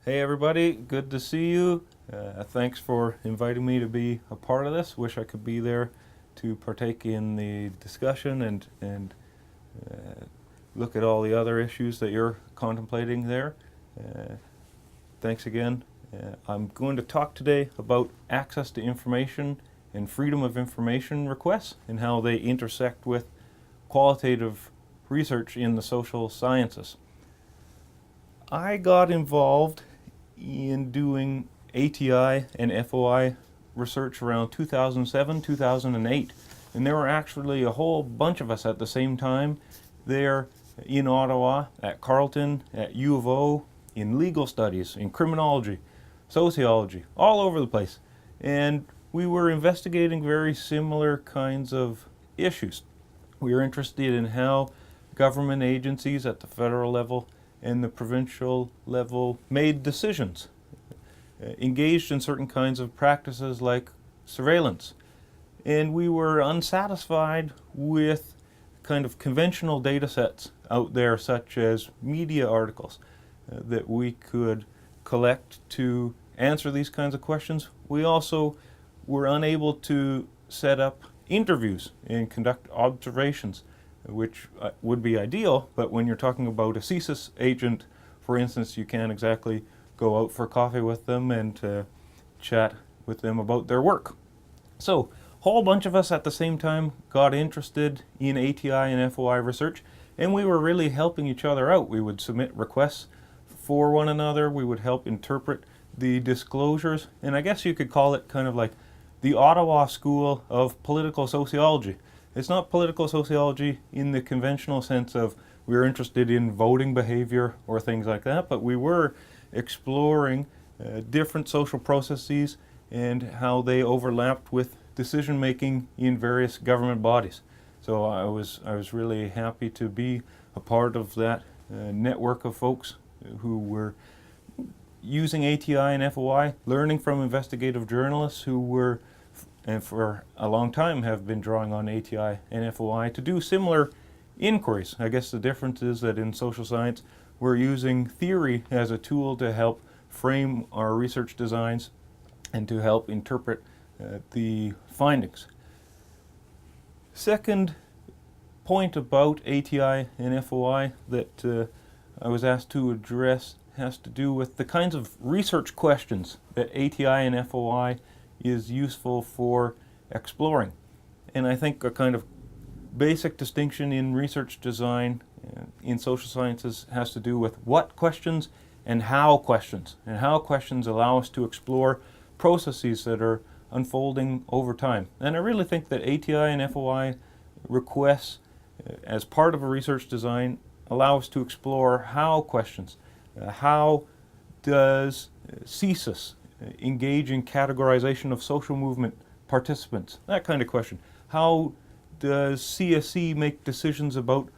Hey everybody, good to see you. Thanks for inviting me to be a part of this. Wish I could be there to partake in the discussion and look at all the other issues that you're contemplating there. Thanks again. I'm going to talk today about access to information and freedom of information requests and how they intersect with qualitative research in the social sciences. I got involved in doing ATI and FOI research around 2007, 2008. And there were actually a whole bunch of us at the same time there in Ottawa, at Carleton, at U of O, in legal studies, in criminology, sociology, all over the place. And we were investigating very similar kinds of issues. We were interested in how government agencies at the federal level and the provincial level made decisions, engaged in certain kinds of practices like surveillance. And we were unsatisfied with kind of conventional data sets out there, such as media articles, that we could collect to answer these kinds of questions. We also were unable to set up interviews and conduct observations, which would be ideal, but when you're talking about a CSIS agent, for instance, you can't exactly go out for coffee with them and chat with them about their work. So, a whole bunch of us at the same time got interested in ATI and FOI research, and we were really helping each other out. We would submit requests for one another, we would help interpret the disclosures, and I guess you could call it kind of like the Ottawa School of Political Sociology. It's not political sociology in the conventional sense of we were interested in voting behavior or things like that, but we were exploring different social processes and how they overlapped with decision making in various government bodies. So I was really happy to be a part of that network of folks who were using ATI and FOI, learning from investigative journalists who were, and for a long time have been drawing on ATI and FOI to do similar inquiries. I guess the difference is that in social science we're using theory as a tool to help frame our research designs and to help interpret the findings. Second point about ATI and FOI that I was asked to address has to do with the kinds of research questions that ATI and FOI is useful for exploring. And I think a kind of basic distinction in research design in social sciences has to do with what questions and how questions. And how questions allow us to explore processes that are unfolding over time. And I really think that ATI and FOI requests as part of a research design allow us to explore how questions. How does CSIS engage in categorization of social movement participants? That kind of question. How does CSE make decisions about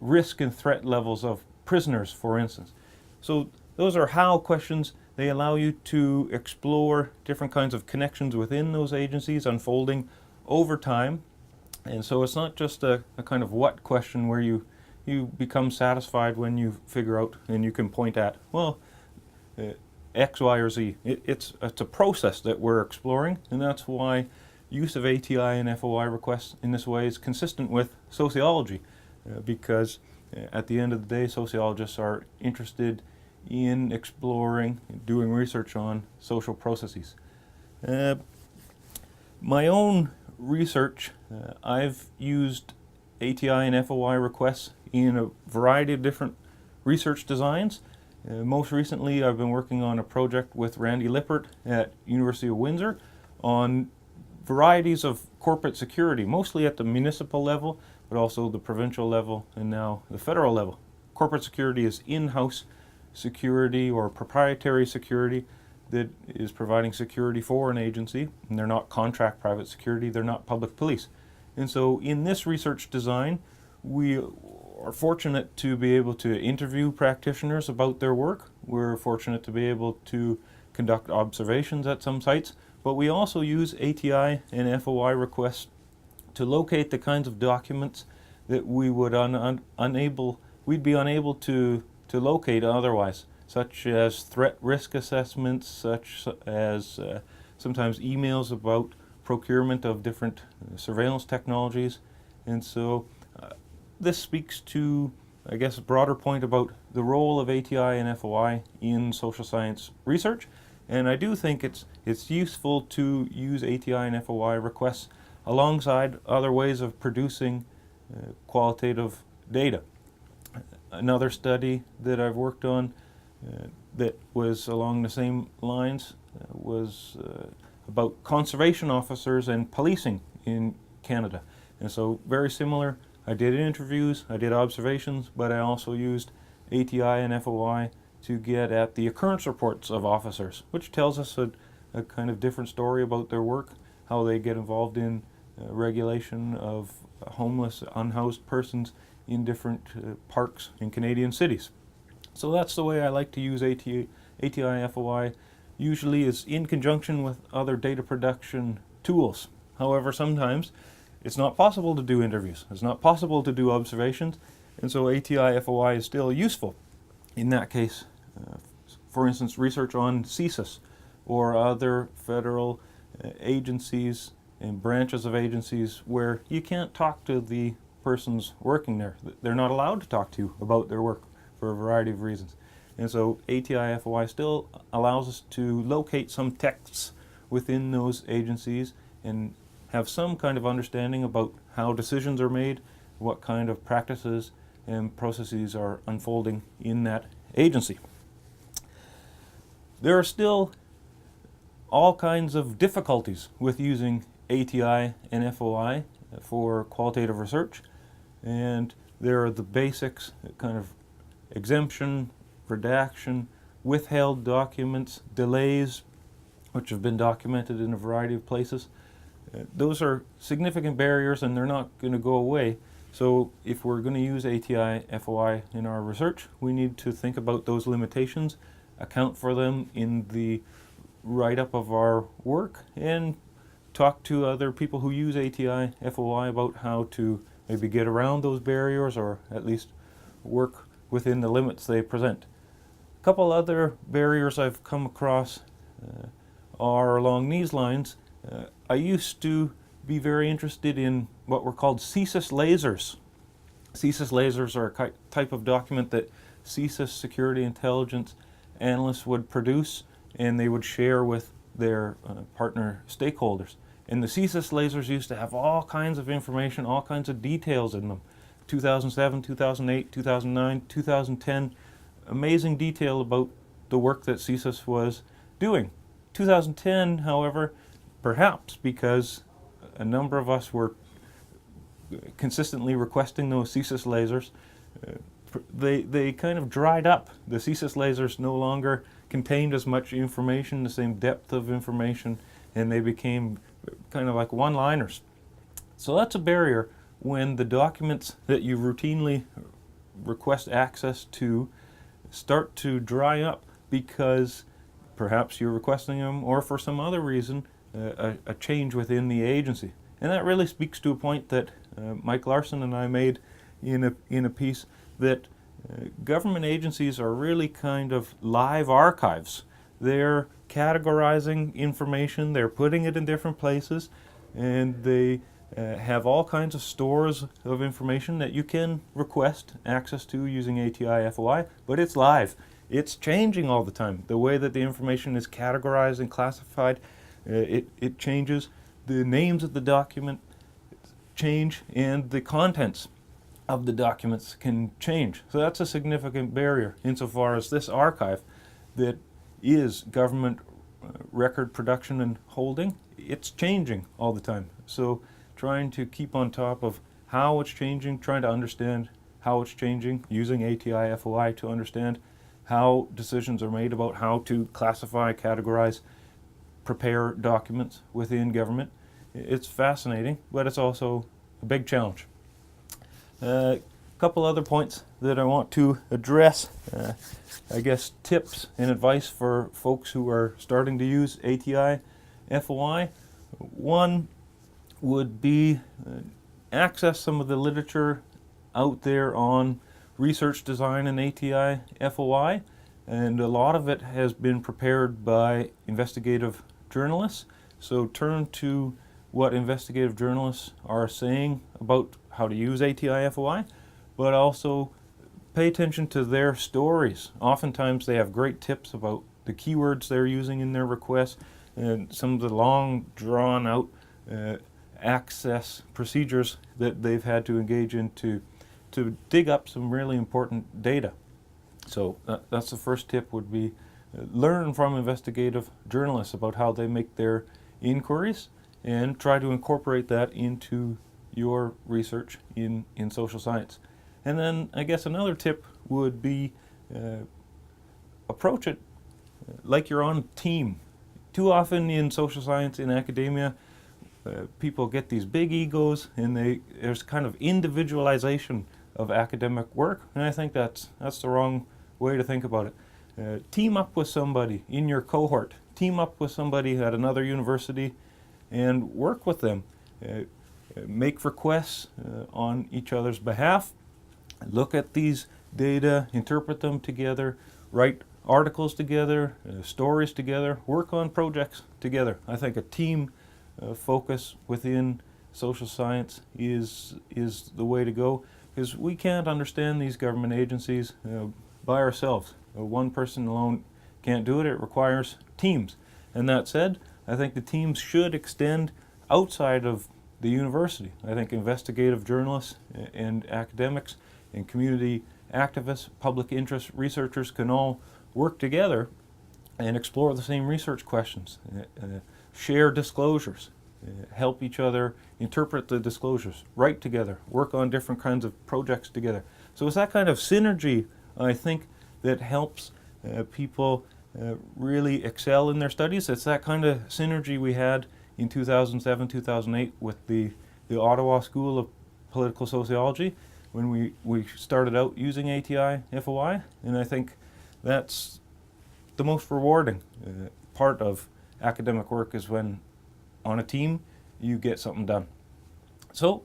risk and threat levels of prisoners, for instance? So those are how questions. They allow you to explore different kinds of connections within those agencies unfolding over time. And so it's not just a kind of what question where you become satisfied when you figure out and you can point at, well, X, Y, or Z. It's a process that we're exploring, and that's why use of ATI and FOI requests in this way is consistent with sociology, because at the end of the day, sociologists are interested in exploring, doing research on social processes. My own research, I've used ATI and FOI requests in a variety of different research designs. Most recently, I've been working on a project with Randy Lippert at University of Windsor on varieties of corporate security, mostly at the municipal level, but also the provincial level and now the federal level. Corporate security is in-house security or proprietary security that is providing security for an agency, and they're not contract private security, they're not public police. And so in this research design, we are fortunate to be able to interview practitioners about their work. We're fortunate to be able to conduct observations at some sites, but we also use ATI and FOI requests to locate the kinds of documents that we would we'd be unable to locate otherwise. such as threat risk assessments, such as sometimes emails about procurement of different surveillance technologies. And so this speaks to, I guess, a broader point about the role of ATI and FOI in social science research. And I do think it's useful to use ATI and FOI requests alongside other ways of producing qualitative data. Another study that I've worked on that was along the same lines was about conservation officers and policing in Canada. And so very similar. I did interviews, I did observations, but I also used ATI and FOI to get at the occurrence reports of officers, which tells us a kind of different story about their work, how they get involved in regulation of homeless, unhoused persons in different parks in Canadian cities. So that's the way I like to use ATI FOI. Usually is in conjunction with other data production tools. However, sometimes it's not possible to do interviews. It's not possible to do observations, and so ATI FOI is still useful. In that case, for instance, research on CSIS or other federal agencies and branches of agencies where you can't talk to the persons working there. They're not allowed to talk to you about their work for a variety of reasons. And so ATI FOI still allows us to locate some texts within those agencies and have some kind of understanding about how decisions are made, what kind of practices and processes are unfolding in that agency. There are still all kinds of difficulties with using ATI and FOI for qualitative research, and there are the basics, kind of exemption, redaction, withheld documents, delays, which have been documented in a variety of places. Those are significant barriers and they're not going to go away. So if we're going to use ATI, FOI in our research, we need to think about those limitations, account for them in the write-up of our work, and talk to other people who use ATI, FOI about how to maybe get around those barriers or at least work within the limits they present. A couple other barriers I've come across are along these lines. I used to be very interested in what were called CSIS lasers. CSIS lasers are a type of document that CSIS security intelligence analysts would produce and they would share with their partner stakeholders. And the CSIS lasers used to have all kinds of information, all kinds of details in them. 2007, 2008, 2009, 2010, amazing detail about the work that CSIS was doing. 2010, however, perhaps because a number of us were consistently requesting those CSIS lasers, they kind of dried up. The CSIS lasers no longer contained as much information, the same depth of information, and they became kind of like one-liners. So that's a barrier when the documents that you routinely request access to start to dry up because perhaps you're requesting them or for some other reason a change within the agency. And that really speaks to a point that Mike Larson and I made in a piece that government agencies are really kind of live archives. They're categorizing information, they're putting it in different places, and they have all kinds of stores of information that you can request access to using ATI FOI, but it's live. It's changing all the time. The way that the information is categorized and classified, it changes. The names of the document change and the contents of the documents can change. So that's a significant barrier insofar as this archive that is government record production and holding, it's changing all the time. So trying to keep on top of how it's changing, trying to understand how it's changing, using ATI FOI to understand how decisions are made about how to classify, categorize, prepare documents within government. It's fascinating, but it's also a big challenge. A couple other points that I want to address, I guess tips and advice for folks who are starting to use ATI FOI. One would be access some of the literature out there on research design and ATI FOI. and a lot of it has been prepared by investigative journalists. So turn to what investigative journalists are saying about how to use ATI-FOI, but also pay attention to their stories. Oftentimes they have great tips about the keywords they're using in their requests and some of the long drawn out access procedures that they've had to engage in to dig up some really important data. So that's the first tip, would be learn from investigative journalists about how they make their inquiries and try to incorporate that into your research in social science. And then I guess another tip would be approach it like you're on a team. Too often in social science, in academia, people get these big egos, and there's kind of individualization of academic work, and I think that's the wrong way to think about it. Team up with somebody in your cohort, team up with somebody at another university, and work with them. Make requests on each other's behalf, look at these data, interpret them together, write articles together, stories together, work on projects together. I think a team focus within social science is the way to go, because we can't understand these government agencies by ourselves. One person alone can't do it. It requires teams. And that said, I think the teams should extend outside of the university. I think investigative journalists and academics and community activists, public interest researchers can all work together and explore the same research questions, share disclosures, help each other interpret the disclosures, write together, work on different kinds of projects together. So it's that kind of synergy, I think, that helps people really excel in their studies. It's that kind of synergy we had in 2007, 2008 with the Ottawa School of Political Sociology when we started out using ATI-FOI, and I think that's the most rewarding part of academic work, is when on a team you get something done. So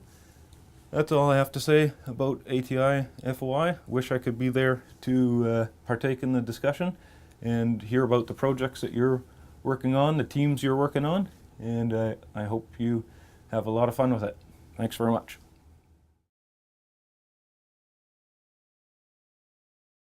that's all I have to say about ATI-FOI. Wish I could be there to partake in the discussion and hear about the projects that you're working on, the teams you're working on, and I hope you have a lot of fun with it. Thanks very much.